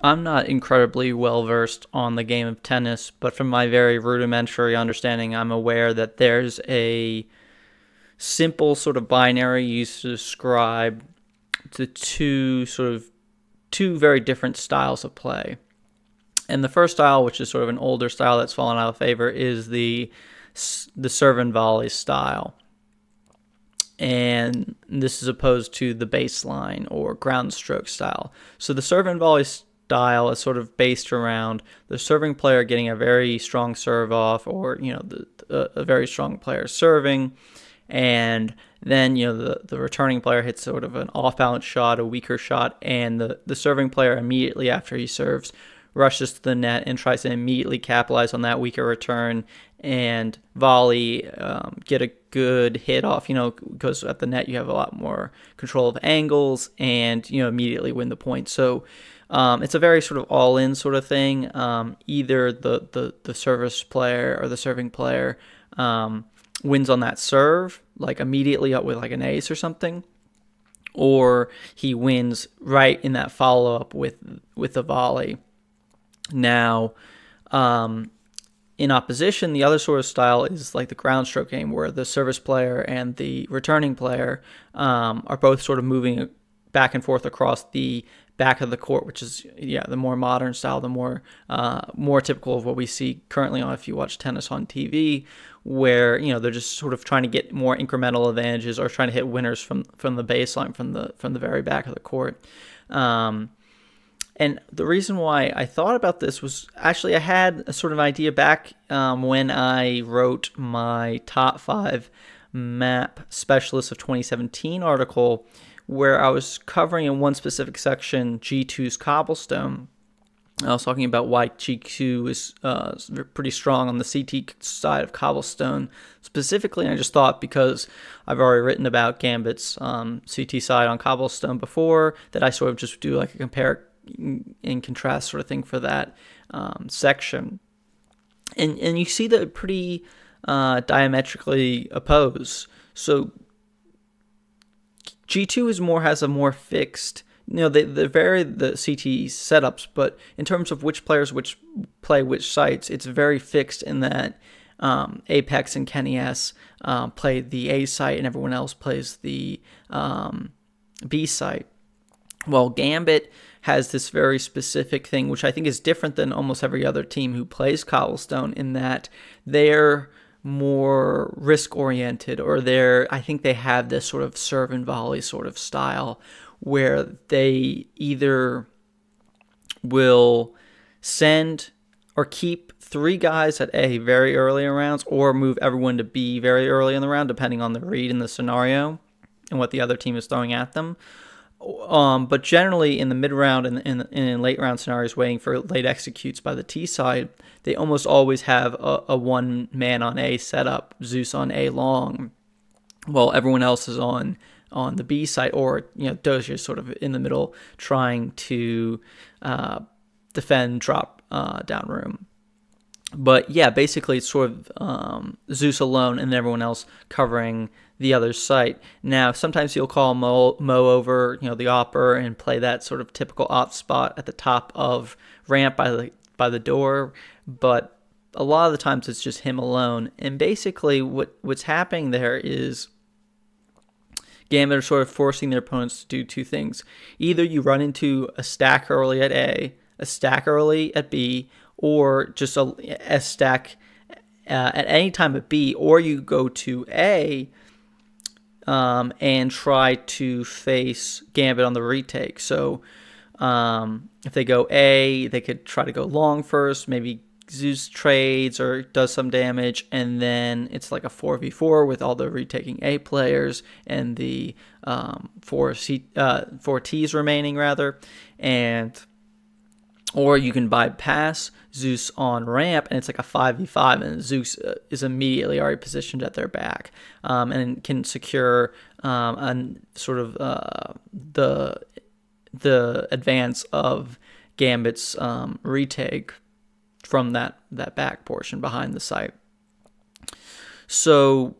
I'm not incredibly well versed on the game of tennis, but from my very rudimentary understanding, I'm aware that there's a simple sort of binary used to describe the two very different styles of play. And the first style, which is sort of an older style that's fallen out of favor, is the serve and volley style. And this is opposed to the baseline or ground stroke style. So the serve and volley style is sort of based around the serving player getting a very strong serve off, or a very strong player serving, and then the returning player hits sort of an off balance shot, a weaker shot, and the serving player immediately after he serves rushes to the net and tries to immediately capitalize on that weaker return and volley, get a good hit off, because at the net you have a lot more control of angles, and immediately win the point. So it's a very sort of all-in sort of thing. Either the service player or the serving player wins on that serve, like immediately up with like an ace or something, or he wins right in that follow-up with a volley. Now, in opposition, the other sort of style is like the ground stroke game, where the service player and the returning player are both sort of moving back and forth across the back of the court, which is the more modern style, the more typical of what we see currently on if you watch tennis on TV, where they're just sort of trying to get more incremental advantages or trying to hit winners from the baseline, from the very back of the court. And the reason why I thought about this was actually I had a sort of idea back when I wrote my top 5 map specialists of 2017 article, where I was covering in one specific section G2's cobblestone. I was talking about why G2 is pretty strong on the CT side of cobblestone specifically, and I just thought, because I've already written about Gambit's CT side on cobblestone before, that I sort of just do like a compare and contrast sort of thing for that section. And you see that pretty diametrically opposed. So G2 has a more fixed, they vary the CT setups, but in terms of which players play which sites, it's very fixed in that Apex and Kenny S play the A site and everyone else plays the B site. Well, Gambit has this very specific thing, which I think is different than almost every other team who plays cobblestone, in that they're more risk-oriented, or I think they have this sort of serve and volley sort of style, where they either will send or keep 3 guys at A very early in rounds, or move everyone to B very early in the round, depending on the read in the scenario and what the other team is throwing at them. But generally in the mid-round and in late round scenarios, waiting for late executes by the T side, they almost always have a one man on A setup, Zeus on A long, while everyone else is on the B side, or Dozier is sort of in the middle trying to defend drop down room. But yeah, basically it's sort of Zeus alone and everyone else covering the other site. Now, sometimes you'll call Mo over, the opper, and play that sort of typical op spot at the top of ramp by the door, but a lot of the times it's just him alone. And basically what's happening there is Gambit are sort of forcing their opponents to do 2 things. Either you run into a stack early at A, a stack early at B, or just a stack at any time at B, or you go to A and try to face Gambit on the retake. So if they go A, they could try to go long first, maybe Zeus trades or does some damage, and then it's like a 4v4 with all the retaking A players and the 4 T's remaining, rather. Or you can bypass Zeus on ramp, and it's like a 5v5, and Zeus is immediately already positioned at their back, and can secure sort of the advance of Gambit's retake from that back portion behind the site. So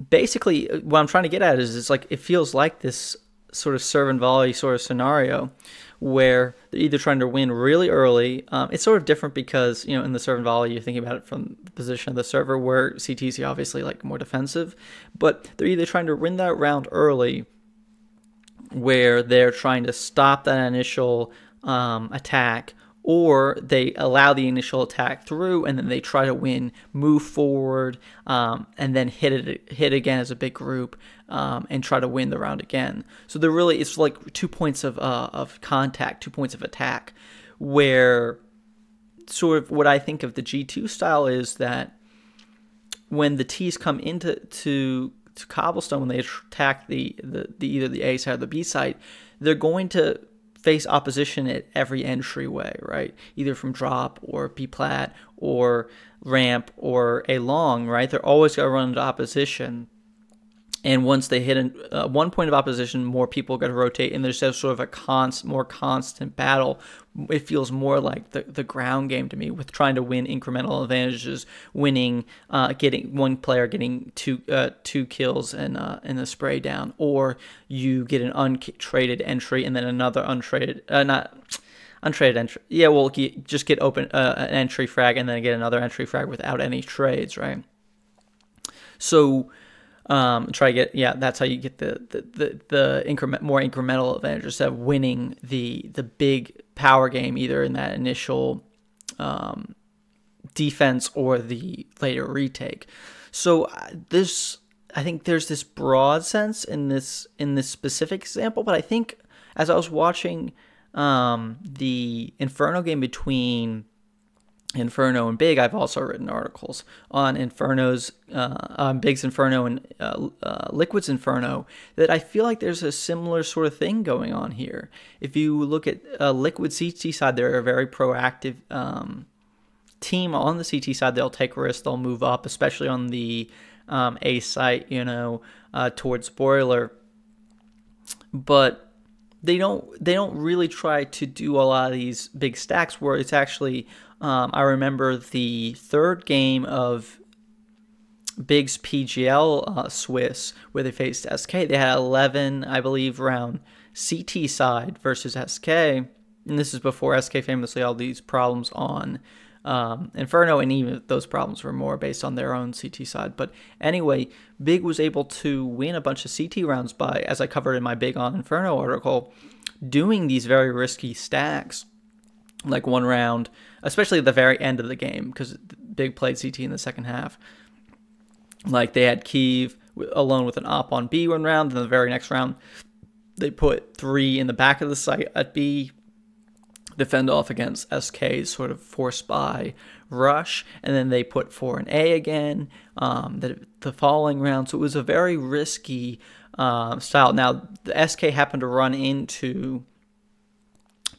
basically, what I'm trying to get at is it's like it feels like this sort of serve and volley sort of scenario where they're either trying to win really early. It's sort of different because, in the serve and volley, you're thinking about it from the position of the server, where CTC obviously like more defensive, but they're either trying to win that round early where they're trying to stop that initial attack, or they allow the initial attack through and then they try to win, move forward, and then hit again as a big group, and try to win the round again. So it's like 2 points of contact, 2 points of attack, where sort of what I think of the G2 style is that when the T's come to Cobblestone, when they attack the either the A side or the B side, they're going to face opposition at every entryway, right? Either from drop or B plat or ramp or a long, right? They're always going to run into opposition. And once they hit one point of opposition, more people are going to rotate, and there's just sort of a more constant battle. It feels more like the ground game to me, with trying to win incremental advantages, winning, getting one player getting two kills and a spray down, or you get an untraded entry and then another untraded entry. Yeah, well, you just get an entry frag and then get another entry frag without any trades, right? So try to get that's how you get the more incremental advantages of winning the big power game, either in that initial defense or the later retake. So I think there's this broad sense in this specific example, but I think as I was watching the Inferno game between Inferno and Big, I've also written articles on Big's Inferno and Liquid's Inferno, that I feel like there's a similar sort of thing going on here. If you look at Liquid CT side, they're a very proactive team. On the CT side, they'll take risks, they'll move up, especially on the A site, towards Boiler. But they don't really try to do a lot of these big stacks where it's actually I remember the third game of Big's PGL Swiss, where they faced SK. They had 11, I believe, round CT side versus SK. And this is before SK famously had all these problems on Inferno, and even those problems were more based on their own CT side. But anyway, Big was able to win a bunch of CT rounds by, as I covered in my Big on Inferno article, doing these very risky stacks. Like one round, especially at the very end of the game, because Big played CT in the second half. Like they had Kiev alone with an op on B one round, and the very next round they put 3 in the back of the site at B, defend off against SK's sort of force by rush, and then they put 4 in A again the following round. So it was a very risky style. Now the SK happened to run into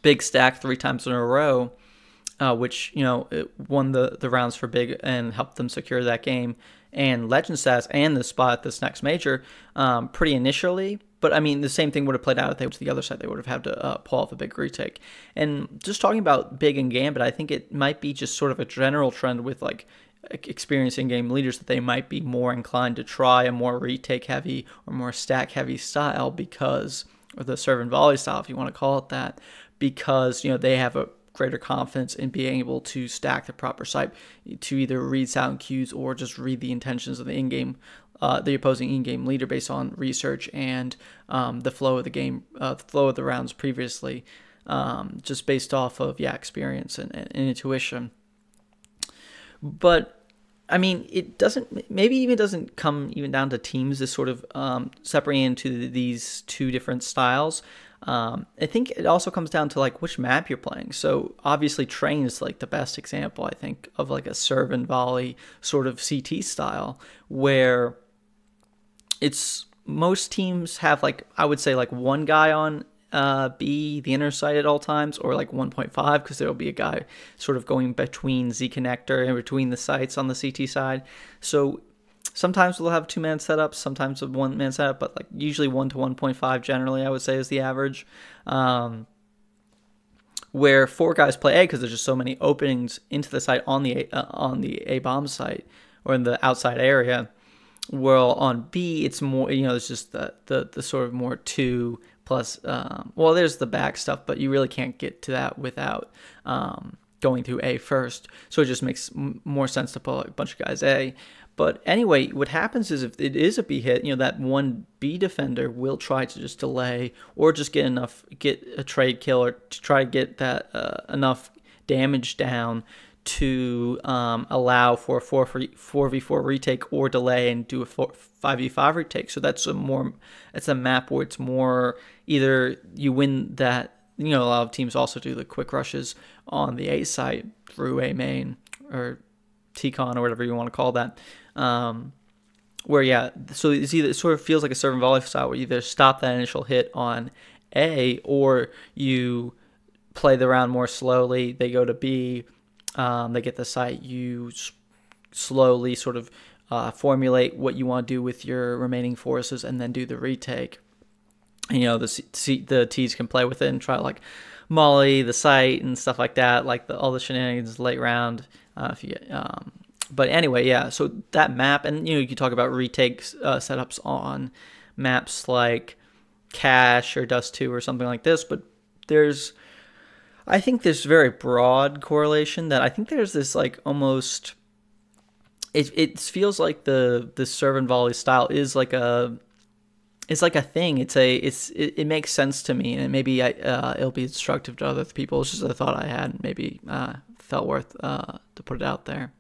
Big stack 3 times in a row, which it won the rounds for Big and helped them secure that game and legend status and the spot at this next major pretty initially. But I mean, the same thing would have played out if they went to the other side. They would have had to pull off a big retake. And just talking about Big and Gambit, I think it might be just sort of a general trend with like experienced in-game leaders that they might be more inclined to try a more retake heavy or more stack heavy style, because, or the serve and volley style, if you want to call it that, because they have a greater confidence in being able to stack the proper site to either read sound cues or just read the intentions of the opposing in-game leader based on research and the flow of the game, the flow of the rounds previously, just based off of experience and intuition. But I mean, it doesn't come even down to teams, this sort of separating into these two different styles. I think it also comes down to like which map you're playing. So obviously Train is like the best example, I think, of like a serve and volley sort of CT style, where it's most teams have like, I would say like one guy on B, the inner side at all times, or like 1.5, because there'll be a guy sort of going between Z connector and between the sites on the CT side. So sometimes we'll have 2-man setups, sometimes a 1-man setup, but like usually 1 to 1.5 generally, I would say, is the average. Where 4 guys play A because there's just so many openings into the site on the A bomb site or in the outside area. Well, on B, it's more, it's just the sort of more 2 plus, well, there's the back stuff, but you really can't get to that without going through A first. So it just makes more sense to pull a bunch of guys A. But anyway, what happens is if it is a B hit, that one B defender will try to just delay or just get a trade kill, or to try to get that enough damage down to allow for a 4v4 retake or delay and do a 5v5 retake. So it's a map where it's more either you win that. A lot of teams also do the quick rushes on the A site through A main or T-con or whatever you want to call that. So it sort of feels like a serve and volley style where you either stop that initial hit on A or you play the round more slowly. They go to B, they get the site. You slowly sort of formulate what you want to do with your remaining forces and then do the retake. And, the T's can play with it and try like molly the site and stuff like that, like all the shenanigans late round. But anyway, yeah. So that map, and you can talk about retake setups on maps like Cache or Dust 2 or something like this. But I think there's very broad correlation that I think there's this like almost. It feels like the serve and volley style is like a. It's like a thing. It makes sense to me, and maybe it'll be instructive to other people. It's just a thought I had. Maybe felt worth to put it out there.